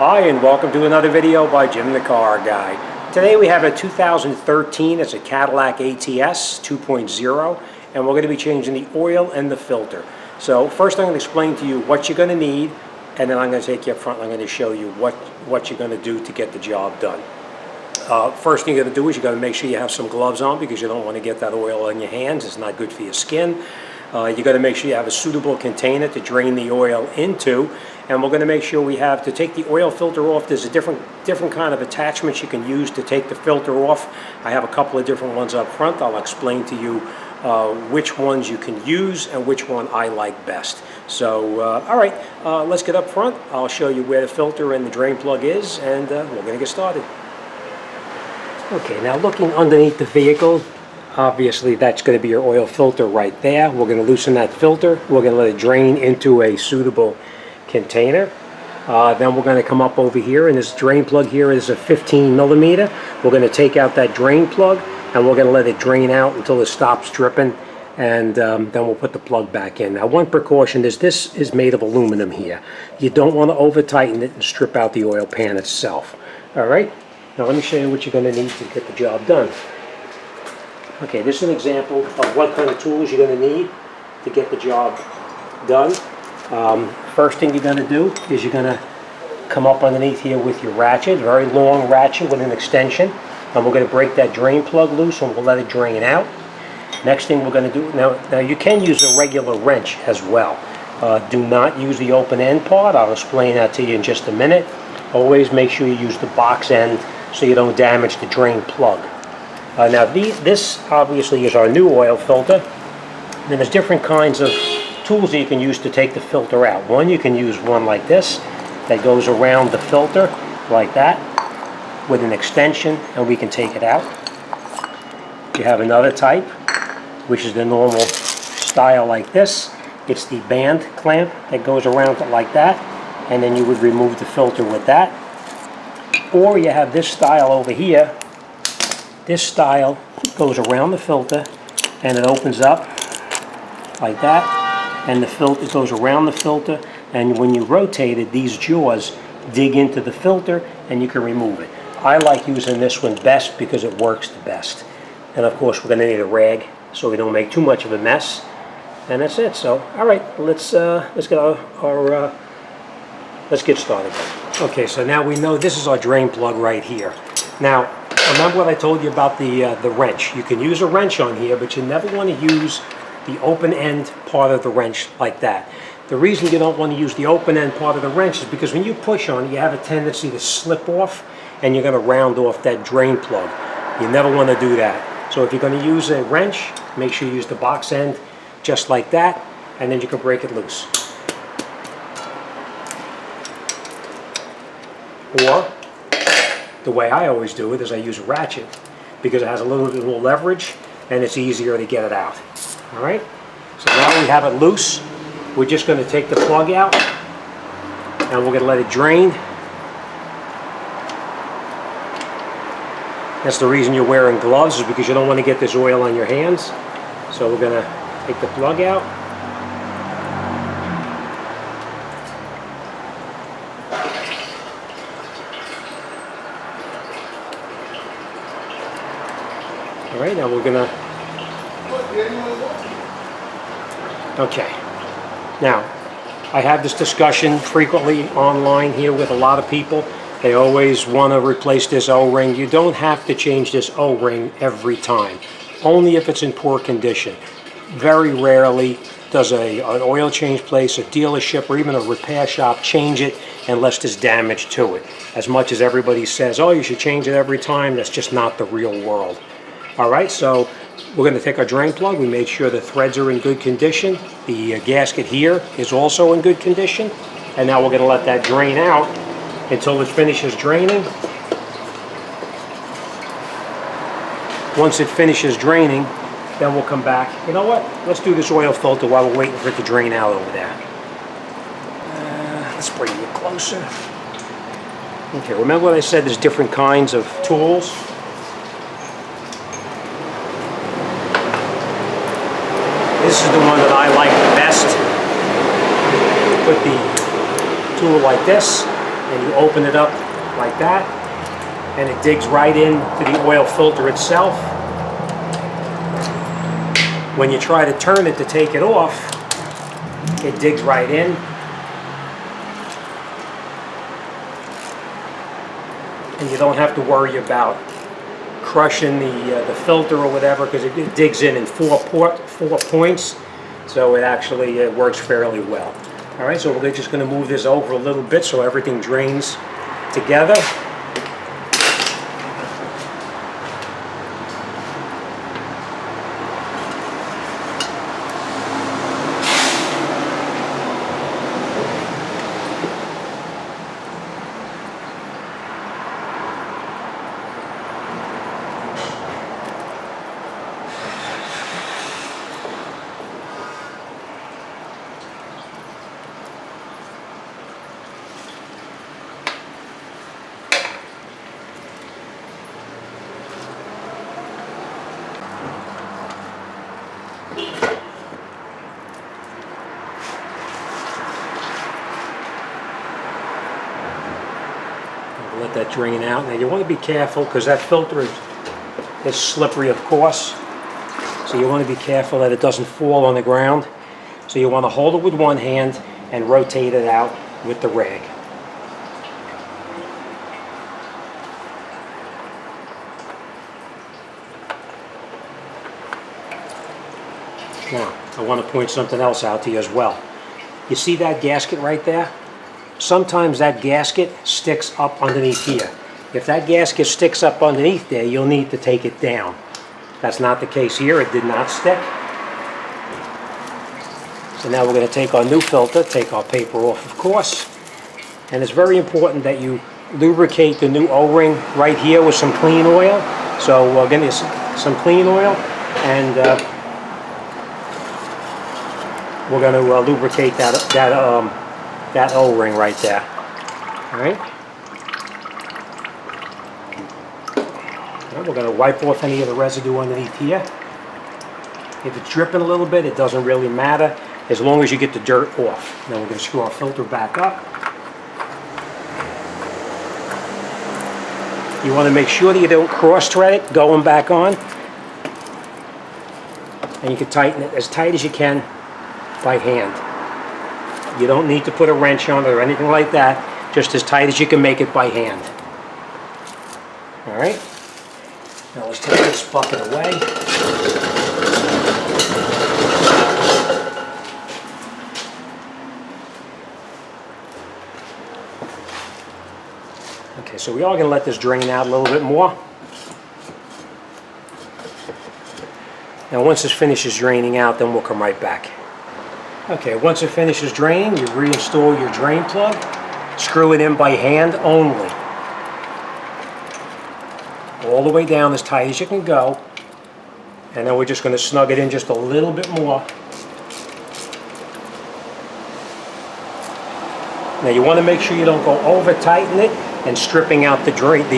Hi, and welcome to another video by Jimthecarguy. Today we have a 2013, it's a Cadillac ATS 2.0, and we're going to be changing the oil and the filter. So first I'm going to explain to you what you're going to need, and then I'm going to take you up front and I'm going to show you what you're going to do to get the job done. First thing you're going to do is you're going to make sure you have some gloves on because you don't want to get that oil on your hands. It's not good for your skin. You're going to make sure you have a suitable container to drain the oil into, and we're going to make sure we have to take the oil filter off. There's a different kind of attachments you can use to take the filter off. I have a couple of different ones up front. I'll explain to you which ones you can use and which one I like best. So, all right, let's get up front. I'll show you where the filter and the drain plug is, and we're going to get started. Okay, now looking underneath the vehicle, obviously that's going to be your oil filter right there. We're going to loosen that filter. We're going to let it drain into a suitable container. Then we're going to come up over here, and this drain plug here is a 15 millimeter. We're going to take out that drain plug, and we're going to let it drain out until it stops dripping, and then we'll put the plug back in. Now, one precaution is this is made of aluminum here. You don't want to over tighten it and strip out the oil pan itself. All right, now let me show you what you're going to need to get the job done. Okay, this is an example of what kind of tools you're going to need to get the job done. First thing you're going to do is you're going to come up underneath here with your ratchet, very long ratchet with an extension, and we're going to break that drain plug loose and we'll let it drain out. Next thing we're going to do, now you can use a regular wrench as well. Do not use the open end part. I'll explain that to you in just a minute. Always make sure you use the box end so you don't damage the drain plug. Now this obviously is our new oil filter. And there's different kinds of tools that you can use to take the filter out. One, you can use one like this that goes around the filter like that with an extension, and we can take it out. You have another type, which is the normal style like this. It's the band clamp that goes around it like that, and then you would remove the filter with that. Or you have this style over here. This style goes around the filter and it opens up like that, and the filter goes around the filter, and when you rotate it, these jaws dig into the filter and you can remove it. I like using this one best because it works the best. And of course we're going to need a rag so we don't make too much of a mess. And that's it. So all right, let's get started. Okay, so now we know this is our drain plug right here. Now remember what I told you about the wrench. You can use a wrench on here, but you never want to use the open end part of the wrench like that. The reason you don't want to use the open end part of the wrench is because when you push on it, you have a tendency to slip off, and you're going to round off that drain plug. You never want to do that. So if you're going to use a wrench, make sure you use the box end just like that, and then you can break it loose. Or the way I always do it is I use a ratchet because it has a little bit more leverage and it's easier to get it out. All right, so now we have it loose. We're just going to take the plug out and we're going to let it drain. That's the reason you're wearing gloves, is because you don't want to get this oil on your hands. So we're going to take the plug out. All right, now we're gonna, okay, now I have this discussion frequently online here with a lot of people. They always want to replace this O-ring. You don't have to change this O-ring every time, only if it's in poor condition. Very rarely does an oil change place, a dealership, or even a repair shop change it unless there's damage to it. As much as everybody says, oh, you should change it every time, that's just not the real world. All right, so we're going to take our drain plug. We made sure the threads are in good condition. The gasket here is also in good condition. And now we're going to let that drain out until it finishes draining. Once it finishes draining, then we'll come back. You know what? Let's do this oil filter while we're waiting for it to drain out over there. Let's bring it closer. Okay, remember what I said? There's different kinds of tools. This is the one that I like the best. Put the tool like this, and you open it up like that, and it digs right into the oil filter itself. When you try to turn it to take it off, it digs right in. And you don't have to worry about crushing the filter or whatever, because it digs in 4 points, so it actually works fairly well. All right, so we're just going to move this over a little bit so everything drains together. Let that drain out. Now you want to be careful because that filter is slippery, of course. So you want to be careful that it doesn't fall on the ground. So you want to hold it with one hand and rotate it out with the rag. Now, I want to point something else out to you as well. You see that gasket right there? Sometimes that gasket sticks up underneath here. If that gasket sticks up underneath there, you'll need to take it down. That's not the case here. It did not stick. So now we're going to take our new filter, take our paper off, of course. And it's very important that you lubricate the new O-ring right here with some clean oil. So we're going to use some clean oil, and we're going to lubricate that O-ring right there. All right. We're going to wipe off any of the residue underneath here. If it's dripping a little bit, it doesn't really matter as long as you get the dirt off. Now we're going to screw our filter back up. You want to make sure that you don't cross-thread it going back on. And you can tighten it as tight as you can by hand. You don't need to put a wrench on it or anything like that, just as tight as you can make it by hand. All right, now let's take this bucket away. Okay, so we are going to let this drain out a little bit more. Now once this finishes draining out, then we'll come right back. Okay, once it finishes draining, you reinstall your drain plug, screw it in by hand only. All the way down as tight as you can go. And then we're just going to snug it in just a little bit more. Now you want to make sure you don't go over tighten it and stripping out the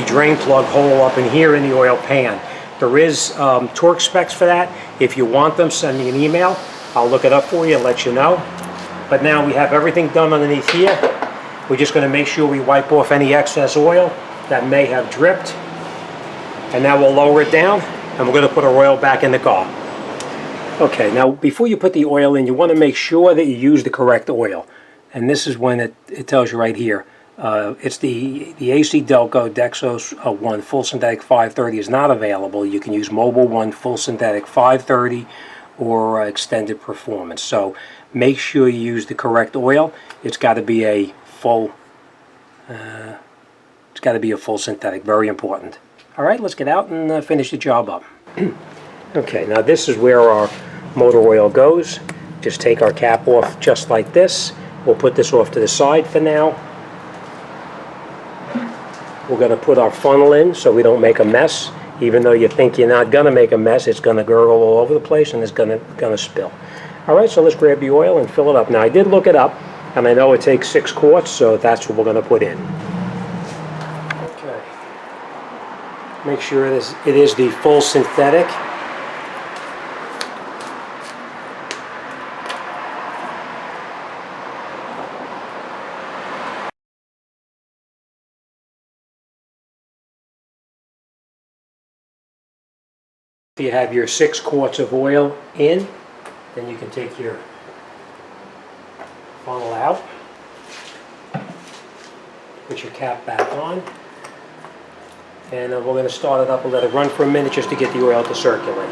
drain plug hole up in here in the oil pan. There is torque specs for that. If you want them, send me an email. I'll look it up for you and let you know. But now we have everything done underneath here. We're just going to make sure we wipe off any excess oil that may have dripped. And now we'll lower it down and we're going to put our oil back in the car. Okay, now before you put the oil in, you want to make sure that you use the correct oil. And this is when it tells you right here. It's the AC Delco Dexos 1 Full Synthetic 530 is not available. You can use Mobil 1 Full Synthetic 530 or Extended Performance. So make sure you use the correct oil. It's got to be a full synthetic, very important. All right, let's get out and finish the job up. Okay, now this is where our motor oil goes. Just take our cap off just like this. We'll put this off to the side for now. We're going to put our funnel in so we don't make a mess. Even though you think you're not going to make a mess, it's going to gurgle all over the place and it's going to spill. All right, so let's grab the oil and fill it up. Now I did look it up, and I know it takes 6 quarts, so that's what we're going to put in. Okay. Make sure it is the full synthetic. If you have your 6 quarts of oil in, then you can take your funnel out, put your cap back on, and we're going to start it up and let it run for a minute just to get the oil to circulate.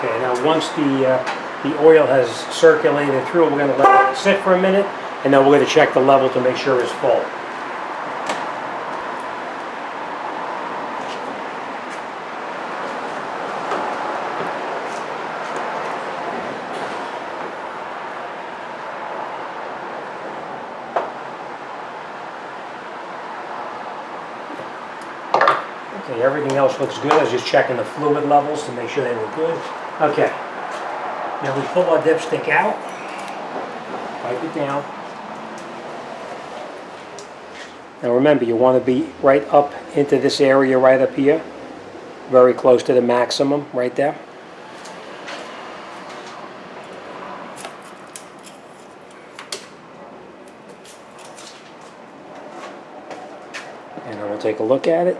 Okay, now once the oil has circulated through, we're going to let it sit for a minute, and then we're going to check the level to make sure it's full. Okay, everything else looks good. I was just checking the fluid levels to make sure they were good. Okay, now we pull our dipstick out, wipe it down. Now remember, you want to be right up into this area right up here, very close to the maximum right there. And I'm going to take a look at it,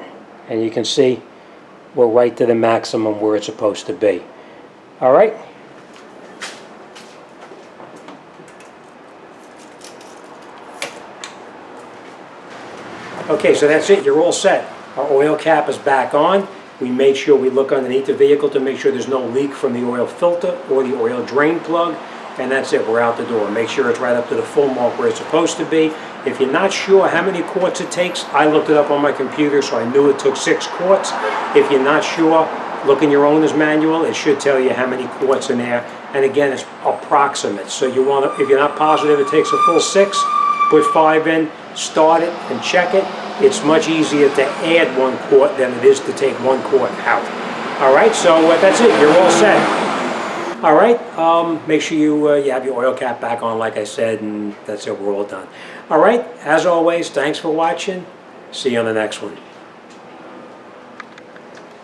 and you can see we're right to the maximum where it's supposed to be. All right. Okay, so that's it. You're all set. Our oil cap is back on. We made sure we look underneath the vehicle to make sure there's no leak from the oil filter or the oil drain plug. And that's it. We're out the door. Make sure it's right up to the full mark where it's supposed to be. If you're not sure how many quarts it takes, I looked it up on my computer, so I knew it took 6 quarts. If you're not sure, look in your owner's manual. It should tell you how many quarts in there. And again, it's approximate. So you want to, if you're not positive it takes a full 6, put 5 in, start it, and check it. It's much easier to add 1 quart than it is to take 1 quart out. All right, so that's it. You're all set. All right, make sure you have your oil cap back on, like I said, and that's it. We're all done. All right, as always, thanks for watching. See you on the next one.